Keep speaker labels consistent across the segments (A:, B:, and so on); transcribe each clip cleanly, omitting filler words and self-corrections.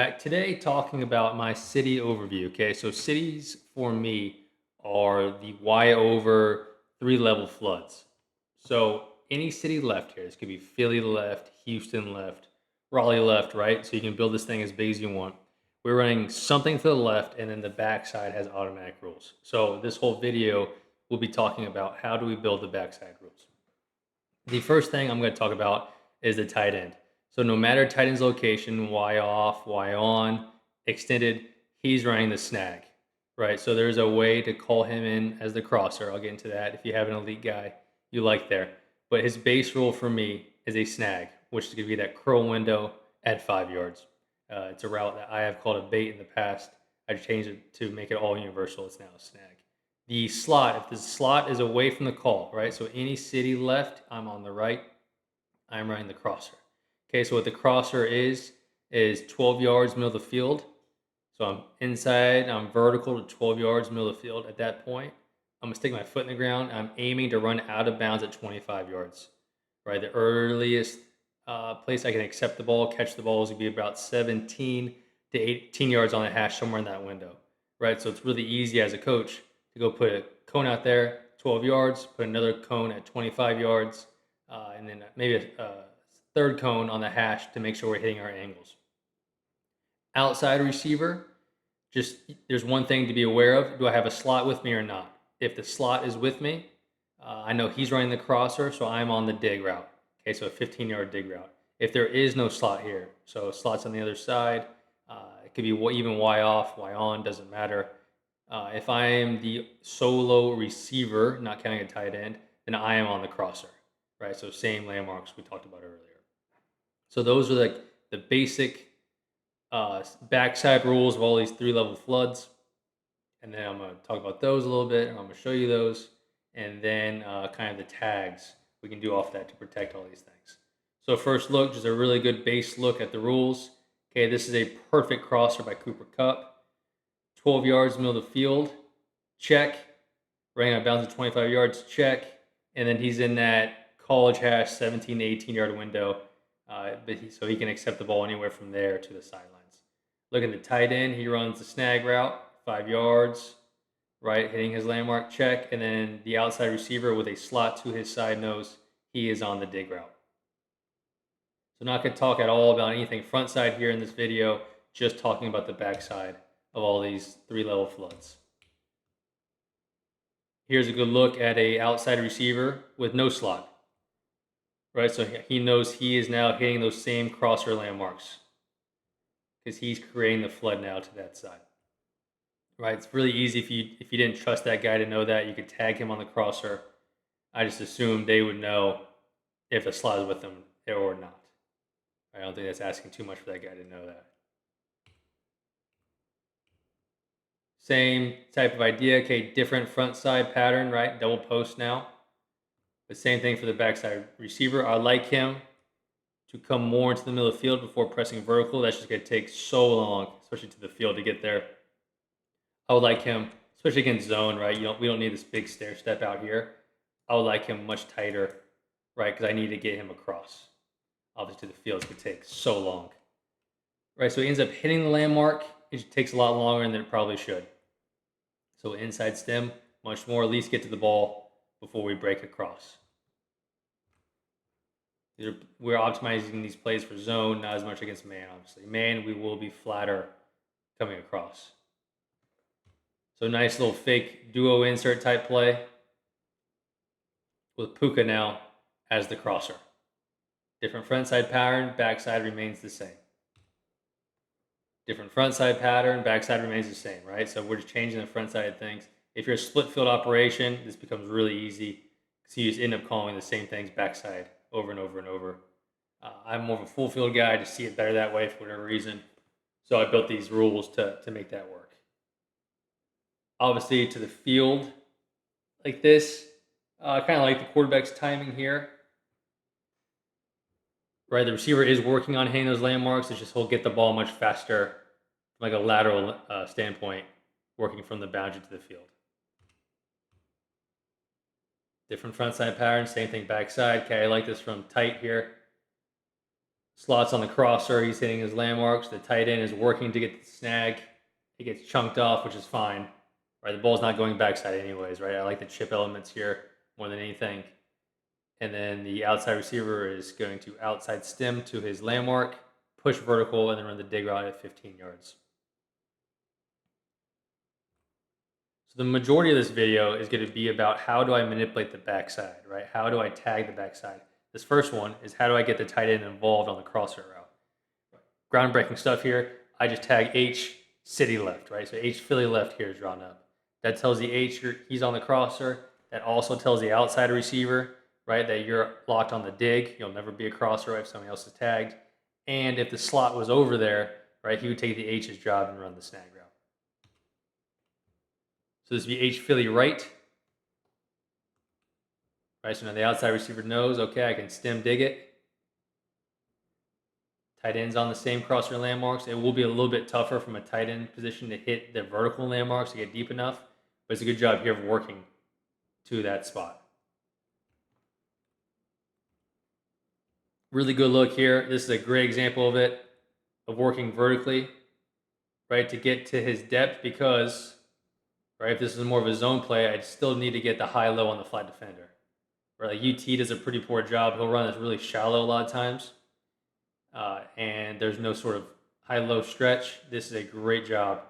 A: Back today talking about my city overview. Okay, so cities for me are the Y over three level floods. So any city left here, this could be Philly left, Houston left, Raleigh left, right? So you can build this thing as big as you want. We're running something to the left, and then the backside has automatic rules. So this whole video will be talking about how do we build the backside rules. The first thing I'm going to talk about is the tight end. So no matter tight end's location, Y off, Y on, extended, he's running the snag, right? So there's a way to call him in as the crosser. I'll get into that if you have an elite guy you like there. But his base rule for me is a snag, which is going to be that curl window at 5 yards. It's a route that I have called a bait in the past. I changed it to make it all universal. It's now a snag. The slot, if the slot is away from the call, right? So any city left, I'm on the right, I'm running the crosser. Okay, so what the crosser is 12 yards middle of the field. So I'm inside, I'm vertical to 12 yards middle of the field. At that point, I'm gonna stick my foot in the ground. I'm aiming to run out of bounds at 25 yards, right? The earliest place I can accept the ball, catch the ball is gonna be about 17 to 18 yards on the hash, somewhere in that window, right? So it's really easy as a coach to go put a cone out there, 12 yards, put another cone at 25 yards, and then maybe a third cone on the hash to make sure we're hitting our angles. Outside receiver, just there's one thing to be aware of. Do I have a slot with me or not? If the slot is with me, I know he's running the crosser, so I'm on the dig route. Okay, so a 15-yard dig route. If there is no slot here, so slot's on the other side, it could be even Y off, Y on, doesn't matter. If I am the solo receiver, not counting a tight end, then I am on the crosser, right? So same landmarks we talked about earlier. So those are like the basic backside rules of all these three-level floods. And then I'm going to talk about those a little bit. I'm going to show you those. And then kind of the tags we can do off that to protect all these things. So first look, just a really good base look at the rules. Okay, this is a perfect crosser by Cooper Kupp. 12 yards middle of the field, check. Running out of bounds at 25 yards, check. And then he's in that college hash 17 to 18-yard window, so he can accept the ball anywhere from there to the sidelines. Look at the tight end. He runs the snag route, 5 yards, right, hitting his landmark, check. And then the outside receiver with a slot to his side nose, he is on the dig route. So not going to talk at all about anything front side here in this video, just talking about the backside of all these three-level floods. Here's a good look at a outside receiver with no slot, right? So he knows he is now hitting those same crosser landmarks because he's creating the flood now to that side, right? It's really easy if you didn't trust that guy to know that. You could tag him on the crosser. I just assumed they would know if the slot is with them or not. I don't think that's asking too much for that guy to know that. Same type of idea. Okay, different front side pattern, right? Double post now. The same thing for the backside receiver. I like him to come more into the middle of the field before pressing vertical. That's just going to take so long, especially to the field, to get there. I would like him, especially against zone, right? We don't need this big stair step out here. I would like him much tighter, right? Because I need to get him across. Obviously, the field could take so long, right? So he ends up hitting the landmark. It takes a lot longer than it probably should. So inside stem, much more, at least get to the ball before we break across. We're optimizing these plays for zone, not as much against man, obviously. Man, we will be flatter coming across. So nice little fake duo insert type play with Puka now as the crosser. Different front side pattern, backside remains the same. Different front side pattern, backside remains the same, right? So we're just changing the front side of things. If you're a split field operation, this becomes really easy. So you just end up calling the same things backside over and over and over. I'm more of a full field guy to see it better that way for whatever reason. So I built these rules to make that work. Obviously, to the field like this, I kind of like the quarterback's timing here. Right, the receiver is working on hitting those landmarks. It's just he'll get the ball much faster from like a lateral standpoint, working from the boundary to the field. Different front side pattern, same thing backside. Okay, I like this from tight here. Slots on the crosser, he's hitting his landmarks. The tight end is working to get the snag. He gets chunked off, which is fine. Right, the ball's not going backside anyways, right? I like the chip elements here more than anything. And then the outside receiver is going to outside stem to his landmark, push vertical, and then run the dig route at 15 yards. So the majority of this video is going to be about how do I manipulate the backside, right? How do I tag the backside? This first one is how do I get the tight end involved on the crosser route? Groundbreaking stuff here. I just tag H city left, right? So H Philly left here is drawn up. That tells the H he's on the crosser. That also tells the outside receiver, right, that you're locked on the dig. You'll never be a crosser if somebody else is tagged. And if the slot was over there, right, he would take the H's job and run the snag route. So this would be H Philly right. Right, so now the outside receiver knows, okay, I can stem dig it. Tight ends on the same crosser landmarks. It will be a little bit tougher from a tight end position to hit the vertical landmarks to get deep enough, but it's a good job here of working to that spot. Really good look here. This is a great example of it, of working vertically, right, to get to his depth because, right, if this is more of a zone play, I'd still need to get the high-low on the flat defender. Right, like UT does a pretty poor job. He'll run this really shallow a lot of times, and there's no sort of high-low stretch. This is a great job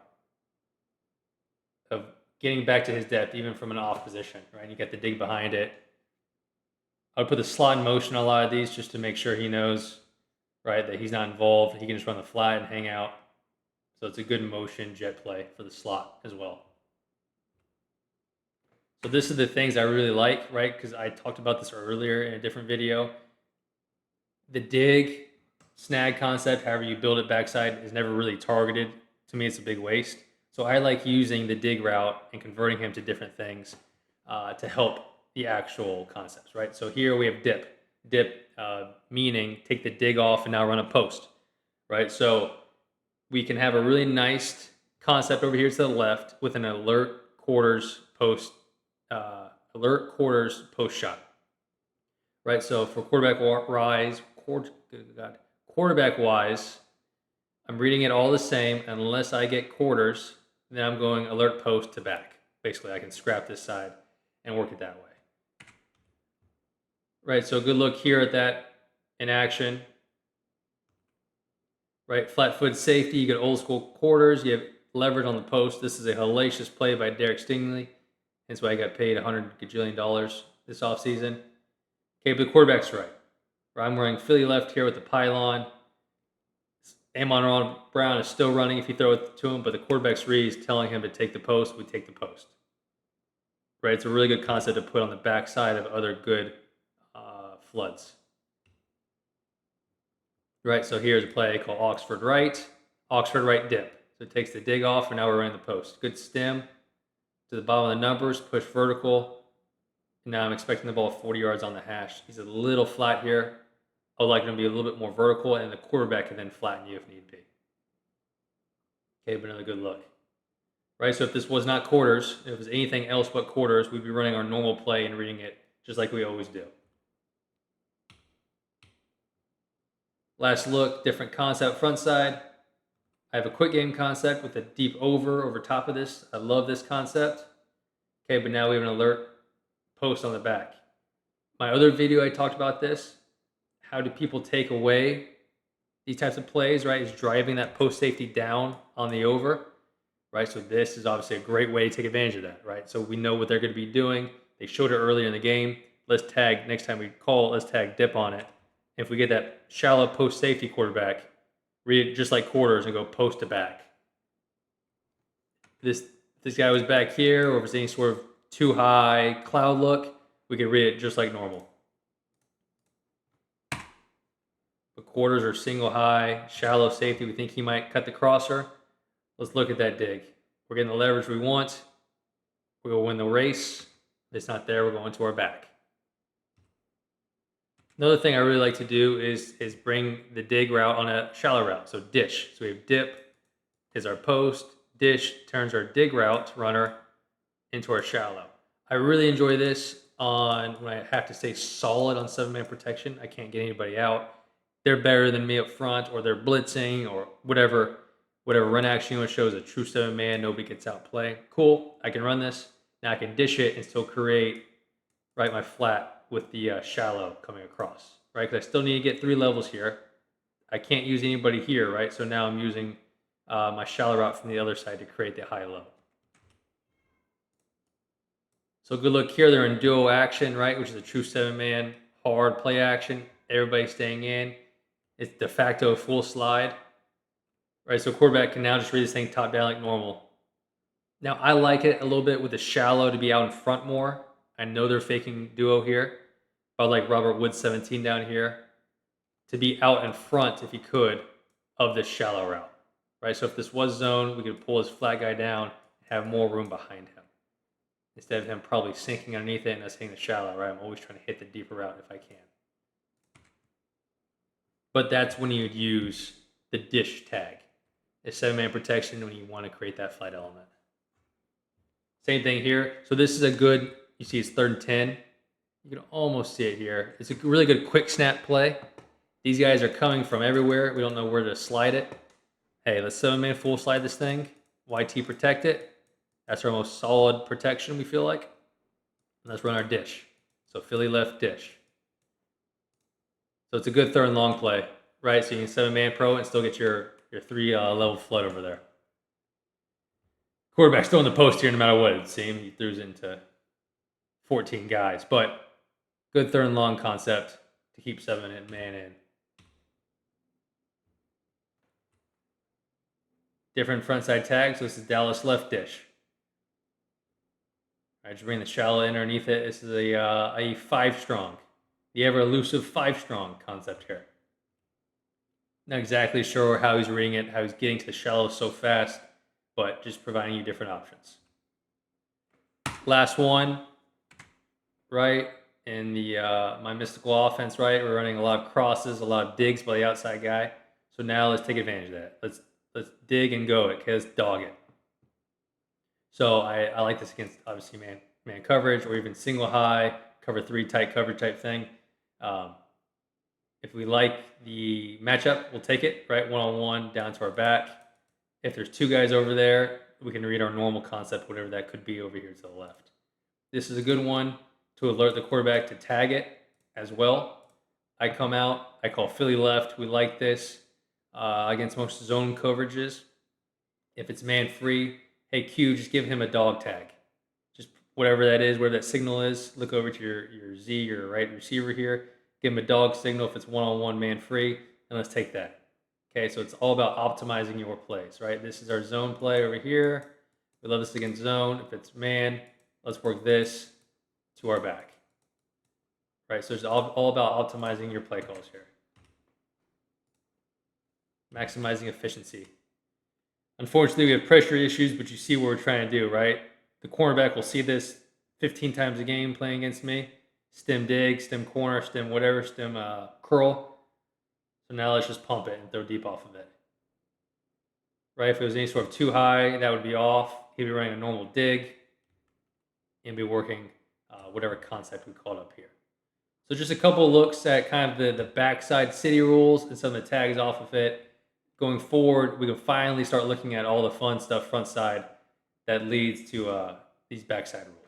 A: of getting back to his depth, even from an off position. Right, you got the dig behind it. I would put the slot in motion on a lot of these just to make sure he knows, right, that he's not involved. He can just run the flat and hang out. So it's a good motion jet play for the slot as well. So this is the things I really like, right? Because I talked about this earlier in a different video. The dig, snag concept, however you build it backside, is never really targeted. To me, it's a big waste. So I like using the dig route and converting him to different things to help the actual concepts, right? So here we have dip. Dip meaning take the dig off and now run a post, right? So we can have a really nice concept over here to the left with an alert quarters post shot, right? So for quarterback wise, I'm reading it all the same unless I get quarters. Then I'm going alert post to back. Basically, I can scrap this side and work it that way. Right, so good look here at that in action. Right, flat foot safety, you get old school quarters, you have leverage on the post. This is a hellacious play by Derek Stingley. That's why I got paid $100 gajillion this offseason. Okay, but the quarterback's right. I'm wearing Philly left here with the pylon. Amon Brown is still running if you throw it to him, but the quarterback's read is telling him to take the post. We take the post. Right, it's a really good concept to put on the backside of other good floods. Right, so here's a play called Oxford right dip. So it takes the dig off, and now we're running the post. Good stem to the bottom of the numbers, push vertical. And now I'm expecting the ball 40 yards on the hash. He's a little flat here. I would like him to be a little bit more vertical, and the quarterback can then flatten you if need be. Okay, but another good look. Right, so if this was not quarters, if it was anything else but quarters, we'd be running our normal play and reading it just like we always do. Last look, different concept front side. I have a quick game concept with a deep over top of this. I love this concept. Okay, but now we have an alert post on the back. My other video, I talked about this. How do people take away these types of plays, right? Is driving that post safety down on the over, right? So this is obviously a great way to take advantage of that, right? So we know what they're going to be doing. They showed it earlier in the game. Let's tag, next time we call, let's tag dip on it. If we get that shallow post safety quarterback, read it just like quarters and go post to back. This guy was back here, or if it's any sort of too high cloud look, we can read it just like normal. But quarters are single high, shallow safety. We think he might cut the crosser. Let's look at that dig. We're getting the leverage we want. We'll win the race. If it's not there, we're going to our back. Another thing I really like to do is bring the dig route on a shallow route. So dish. So we have dip is our post. Dish turns our dig route runner into our shallow. I really enjoy this on when I have to stay solid on 7-man protection. I can't get anybody out. they're better than me up front, or they're blitzing, or whatever run action you want to show is a true 7-man, nobody gets outplay. Cool, I can run this. Now I can dish it and still create, right, my flat with the shallow coming across, right? Because I still need to get 3 levels here. I can't use anybody here, right? So now I'm using my shallow route from the other side to create the high level. So good look here, they're in duo action, right? Which is a true 7-man hard play action. Everybody staying in. It's de facto full slide. Right, so quarterback can now just read this thing top down like normal. Now I like it a little bit with the shallow to be out in front more. I know they're faking duo here. But I like Robert Woods 17 down here to be out in front, if he could, of this shallow route. Right, so if this was zone, we could pull his flat guy down and have more room behind him. Instead of him probably sinking underneath it and us hitting the shallow, right? I'm always trying to hit the deeper route if I can. But that's when you'd use the dish tag. A 7-man protection when you want to create that flight element. Same thing here. So this is a good, you see it's 3rd and 10. You can almost see it here. It's a really good quick snap play. These guys are coming from everywhere. We don't know where to slide it. Hey, let's 7-man full slide this thing. YT protect it. That's our most solid protection, we feel like. And let's run our dish. So Philly left dish. So it's a good 3rd and long play, right? So you can 7-man pro and still get your 3 level flood over there. Quarterback's still in the post here no matter what it seems. He throws into 14 guys. But good 3rd and long concept to keep 7-man in. Different front side tags. So this is Dallas left dish. All right, just bring the shallow in underneath it. This is a 5 strong. The ever elusive 5 strong concept here. Not exactly sure how he's reading it, how he's getting to the shallow so fast, but just providing you different options. Last one, right, in the my mystical offense, right, we're running a lot of crosses, a lot of digs by the outside guy. So now let's take advantage of that. Let's dig and go it, okay, let's dog it. So I like this against, obviously, man coverage, or even single high, cover 3 tight coverage type thing. If we like the matchup, we'll take it, right? 1-on-1 down to our back. If there's 2 guys over there, we can read our normal concept, whatever that could be over here to the left. This is a good one to alert the quarterback to tag it as well. I come out, I call Philly left. We like this against most zone coverages. If it's man free, hey Q, just give him a dog tag. Just whatever that is, where that signal is, look over to your Z, your right receiver here. Give him a dog signal if it's 1-on-1 man free, and let's take that. Okay, so it's all about optimizing your plays, right? This is our zone play over here. We love this against zone. If it's man, let's work this to our back. Right, so it's all about optimizing your play calls here. Maximizing efficiency. Unfortunately, we have pressure issues, but you see what we're trying to do, right? The cornerback will see this 15 times a game playing against me. Stem dig, stem corner, stem whatever, stem curl. So now let's just pump it and throw deep off of it. Right, if it was any sort of too high, that would be off. He'd be running a normal dig and be working whatever concept we called up here. So just a couple of looks at kind of the backside city rules and some of the tags off of it. Going forward, we can finally start looking at all the fun stuff front side that leads to these backside rules.